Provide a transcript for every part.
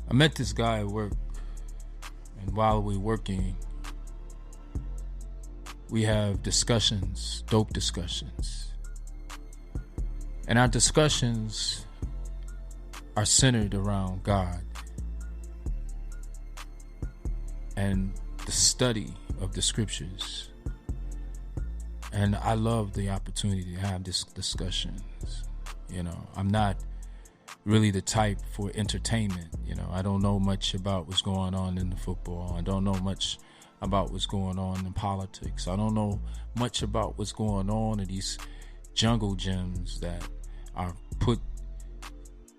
I met this guy at work, and while we're working, we have discussions, dope discussions. And our discussions are centered around God and the study of the scriptures. And I love the opportunity to have this discussions. You know, I'm not really the type for entertainment. You know, I don't know much about what's going on in the football. I don't know much about what's going on in politics. I don't know much about what's going on in these jungle gyms that are put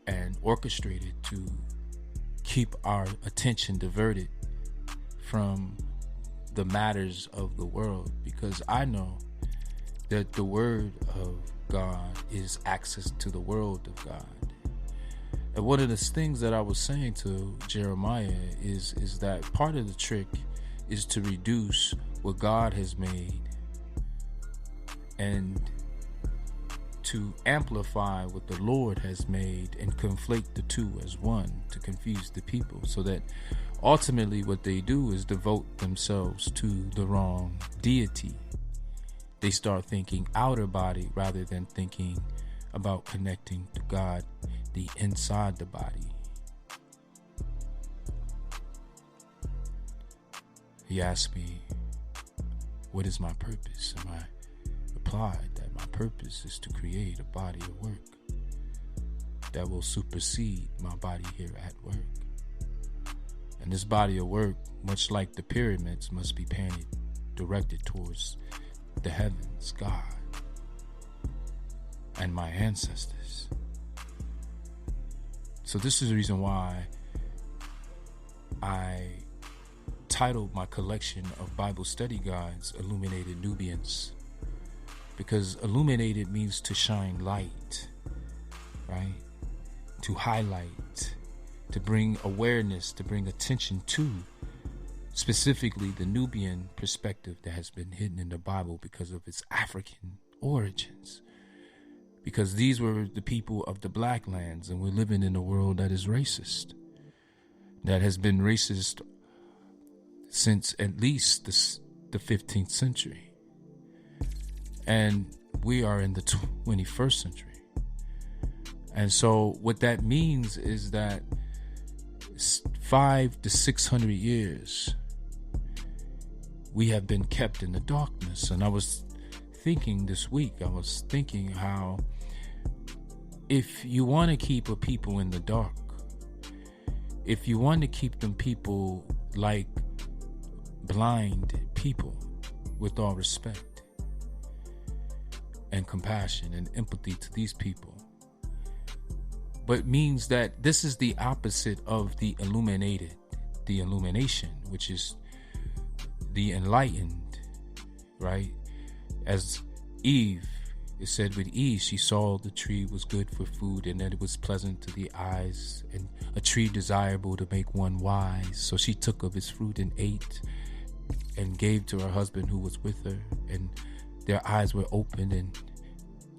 and orchestrated to keep our attention diverted from the matters of the world, because I know that the word of God is access to the world of God. And one of the things that I was saying to Jeremiah is that part of the trick is to reduce what God has made and to amplify what the Lord has made and conflate the two as one, to confuse the people, so that ultimately what they do is devote themselves to the wrong deity. They start thinking outer body rather than thinking about connecting to God, the inside the body. He asked me, what is my purpose? And I replied that my purpose is to create a body of work that will supersede my body here at work. And this body of work, much like the pyramids, must be painted, directed towards the heavens, God, and my ancestors. So this is the reason why I titled my collection of Bible study guides Illuminated Nubians, because illuminated means to shine light, right? To highlight, to bring awareness, to bring attention to specifically the Nubian perspective that has been hidden in the Bible because of its African origins. Because these were the people of the black lands, and we're living in a world that is racist, that has been racist since at least the 15th century. And we are in the 21st century. And so what that means is that 500 to 600 years we have been kept in the darkness. And I was thinking this week, how if you want to keep a people in the dark, if you want to keep them people like blind people, with all respect and compassion and empathy to these people, but means that this is the opposite of the illuminated, the illumination, which is the enlightened, right? As Eve, it said with Eve, she saw the tree was good for food and that it was pleasant to the eyes and a tree desirable to make one wise. So she took of its fruit and ate and gave to her husband who was with her, and their eyes were opened and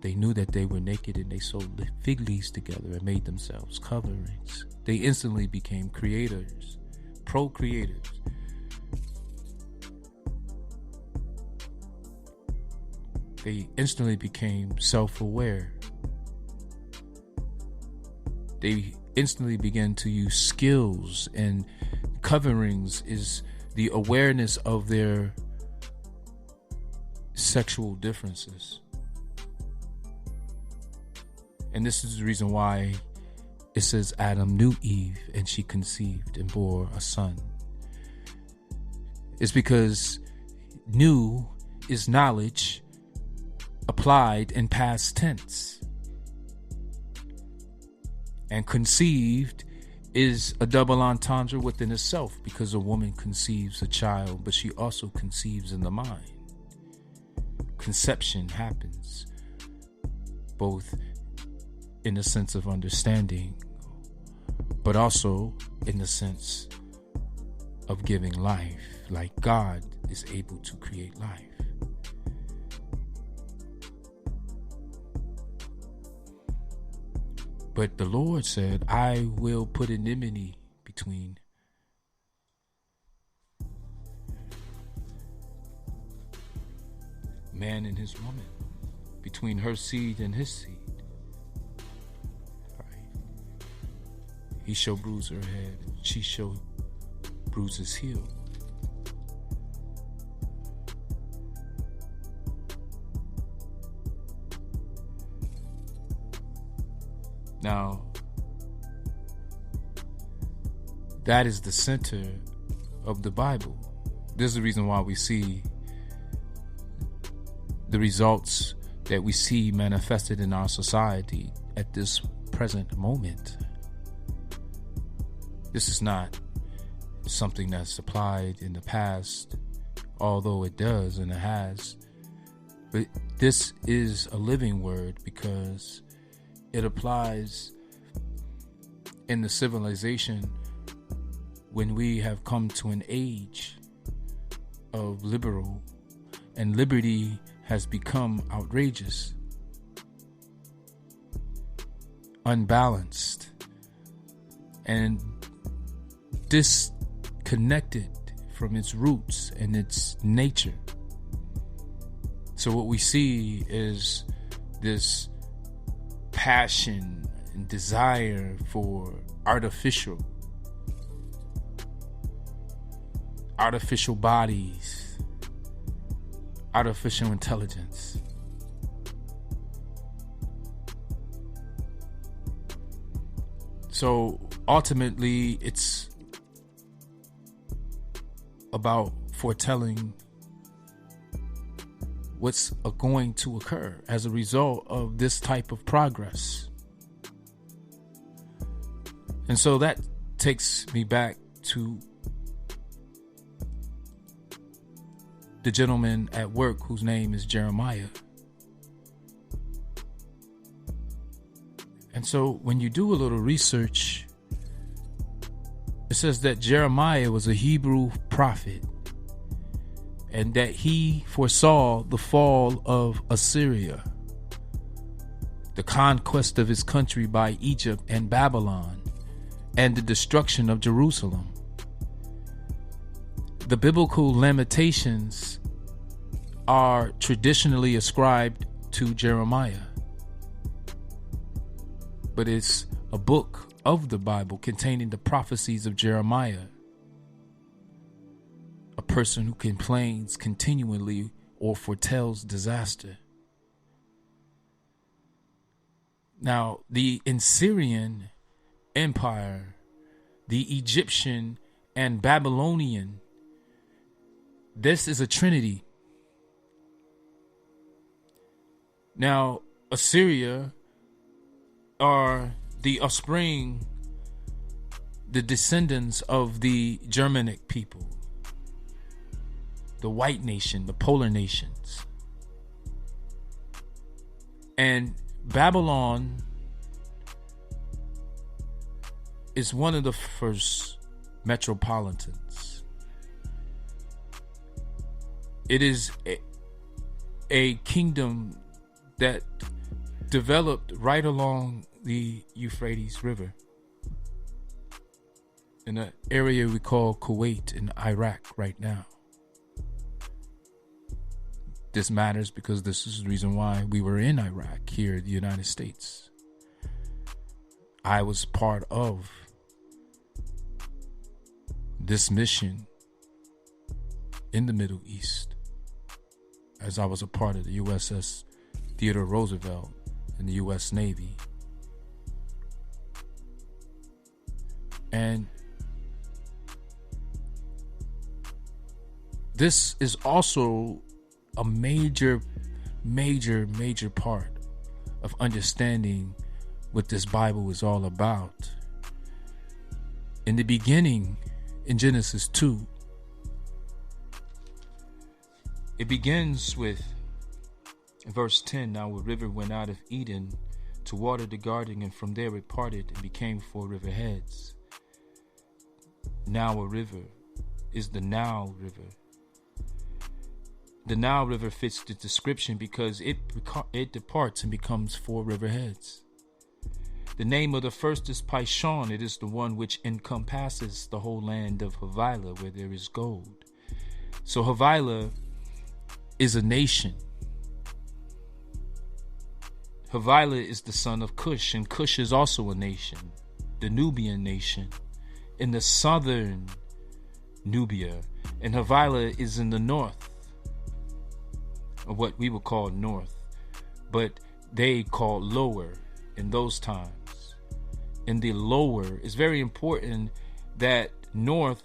they knew that they were naked, and they sewed the fig leaves together and made themselves coverings. They instantly became creators, procreators. They instantly became self-aware. They instantly began to use skills, and coverings is the awareness of their sexual differences. And this is the reason why it says Adam knew Eve and she conceived and bore a son. It's because knew is knowledge applied in past tense. And conceived is a double entendre within itself, because a woman conceives a child, but she also conceives in the mind. Conception happens both in the sense of understanding, but also in the sense of giving life, like God is able to create life. But the Lord said, I will put enmity between between man and his woman, between her seed and his seed. Right? He shall bruise her head, and she shall bruise his heel. Now, that is the center of the Bible. This is the reason why we see the results that we see manifested in our society at this present moment. This is not something that's applied in the past, although it does and it has. But this is a living word because it applies in the civilization when we have come to an age of liberal and liberty has become outrageous, unbalanced, and disconnected from its roots and its nature. So what we see is this passion and desire for artificial bodies, artificial intelligence. So ultimately, it's about foretelling what's going to occur as a result of this type of progress. And so that takes me back to the gentleman at work whose name is Jeremiah. And so when you do a little research, it says that Jeremiah was a Hebrew prophet and that he foresaw the fall of Assyria, the conquest of his country by Egypt and Babylon, and the destruction of Jerusalem. The biblical lamentations are traditionally ascribed to Jeremiah, but it's a book of the Bible containing the prophecies of Jeremiah, a person who complains continually or foretells disaster. Now, the Assyrian Empire, the Egyptian and Babylonian, this is a trinity. Now, Assyria are the offspring, the descendants of the Germanic people, the white nation, the polar nations. And Babylon is one of the first metropolitans. It is a kingdom that developed right along the Euphrates River in an area we call Kuwait in Iraq right now. This matters because this is the reason why we were in Iraq here in the United States. I was part of this mission in the Middle East, as I was a part of the USS Theodore Roosevelt in the U.S. Navy. And this is also a major part of understanding what this Bible is all about. In the beginning, in Genesis 2, it begins with verse 10. Now a river went out of Eden to water the garden, and from there it parted and became 4 river heads. Now a river is the Nile River. The Nile River fits the description because it departs and becomes 4 river heads. The name of the first is Pishon. It is the one which encompasses the whole land of Havilah, where there is gold. So Havilah is a nation. Havilah is the son of Cush, and Cush is also a nation, the Nubian nation, in the southern Nubia. And Havilah is in the north, of what we would call north, but they call lower in those times. In the lower, it's very important that north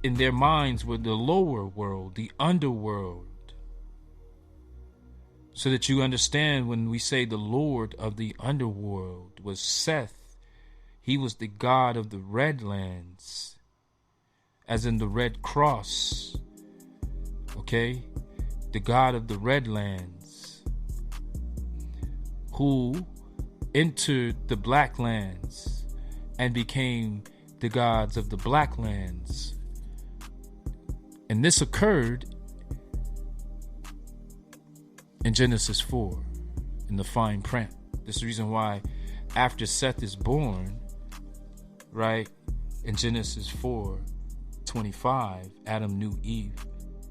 in their minds were the lower world, the underworld. So that you understand, when we say the Lord of the underworld was Seth, he was the God of the Red Lands, as in the Red Cross. Okay? The God of the Red Lands, who entered the Black Lands and became the gods of the Black Lands. And this occurred in Genesis 4, in the fine print. This is the reason why after Seth is born, right, in Genesis 4:25, Adam knew Eve,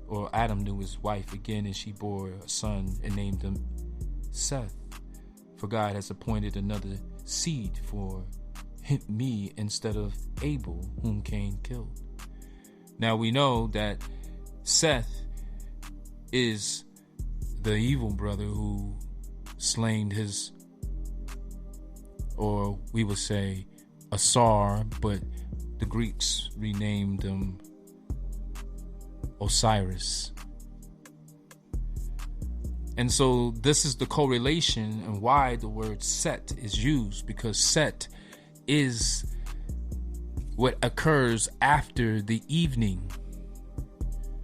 or Adam knew his wife again, and she bore a son and named him Seth. For God has appointed another seed for me instead of Abel, whom Cain killed. Now we know that Seth is the evil brother who slain his, or we would say Asar, but the Greeks renamed him Osiris. And so this is the correlation and why the word Set is used, because Set is what occurs after the evening.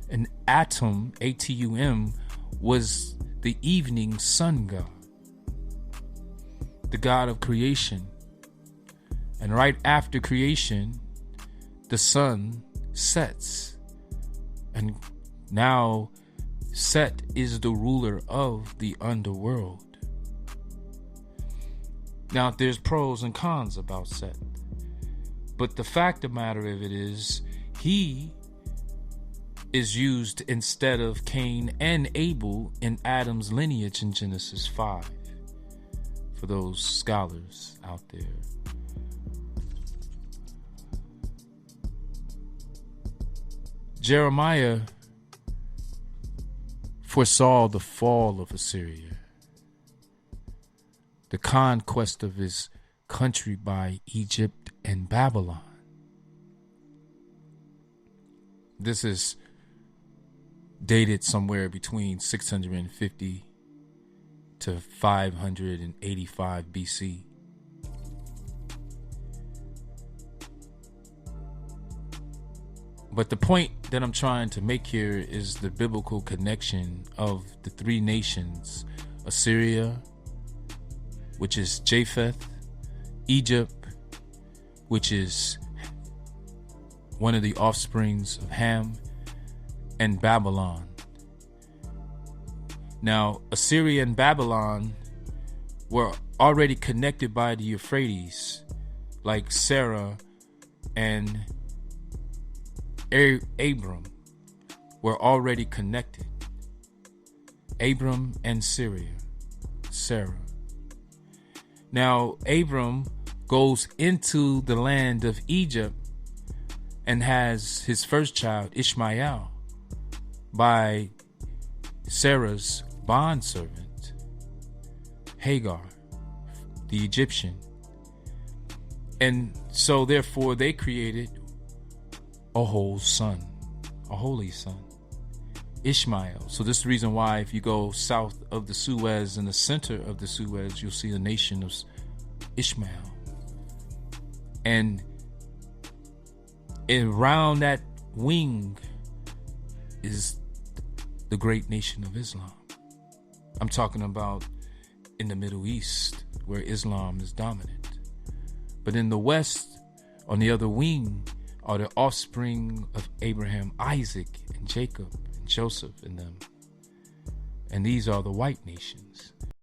An Atum, Atum, was the evening sun god, the god of creation. And right after creation, the sun sets. And now Set is the ruler of the underworld. Now, there's pros and cons about Set. But the fact of the matter of it is, he is used instead of Cain and Abel in Adam's lineage in Genesis 5. For those scholars out there. Jeremiah foresaw the fall of Assyria, the conquest of his country by Egypt and Babylon. This is dated somewhere between 650 to 585 BC. But the point that I'm trying to make here is the biblical connection of the three nations: Assyria, which is Japheth; Egypt, which is one of the offsprings of Ham; and Babylon. Now, Assyria and Babylon were already connected by the Euphrates, like Sarah and Abram were already connected. Abram and Sarah. Now, Abram goes into the land of Egypt and has his first child, Ishmael, by Sarah's bondservant, Hagar, the Egyptian. And so, therefore, they created a whole son, a holy son, Ishmael. So this is the reason why if you go south of the Suez, in the center of the Suez, you'll see the nation of Ishmael. And around that wing is the great nation of Islam. I'm talking about in the Middle East, where Islam is dominant. But in the West, on the other wing, are the offspring of Abraham, Isaac, and Jacob, and Joseph, and them. And these are the white nations.